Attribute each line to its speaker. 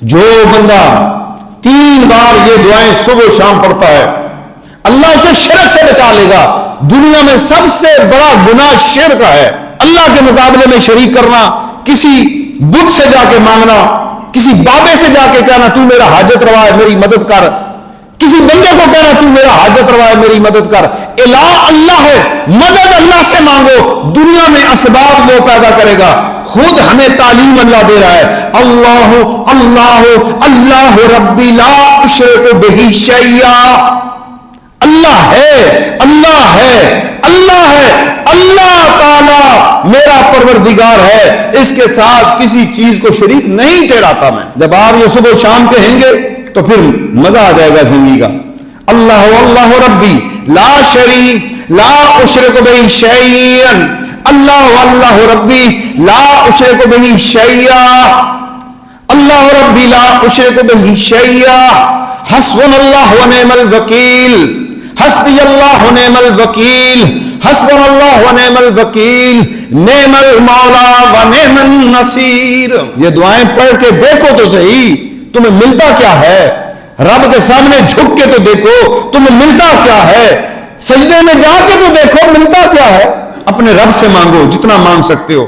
Speaker 1: جو بندہ 3 بار یہ دعائیں صبح و شام پڑھتا ہے اللہ اسے شرک سے بچا لے گا. دنیا میں سب سے بڑا گناہ شرک ہے. اللہ کے مقابلے میں شریک کرنا, کسی بت سے جا کے مانگنا, کسی بابے سے جا کے کہنا تو میرا حاجت روا ہے میری مدد کر, کسی بندے کو کہنا تو میرا حاجت روا ہے میری مدد کر. الہ اللہ ہے, مدد اللہ سے مانگو. دنیا میں اسباب وہ پیدا کرے گا. خود ہمیں تعلیم اللہ دے رہا ہے, اللہ اللہ اللہ ربی لا اشرک بہ شیئا. اللہ ہے, اللہ ہے, اللہ ہے, اللہ تعالی میرا پروردگار ہے, اس کے ساتھ کسی چیز کو شریک نہیں ٹھہراتا میں. جب آپ یہ صبح و شام کہیں گے تو پھر مزہ آ جائے گا زندگی کا. اللہ اللہ ربی لا شریک لا اشرک بہ شیئا, اللہ اللہ ربی لا اشرک بہ شیئا, اللہ ربی لا اشرک بہ شیئا, حسبنا اللہ ونعم الوکیل, حسبی اللہ ونعم الوکیل, حسبنا اللہ ونعم الوکیل, نعم المولا ونعم النصیر. یہ دعائیں پڑھ کے دیکھو تو صحیح تمہیں ملتا کیا ہے. رب کے سامنے جھک کے تو دیکھو تمہیں ملتا کیا ہے. سجدے میں جا کے تو دیکھو ملتا کیا ہے. اپنے رب سے مانگو جتنا مانگ سکتے ہو.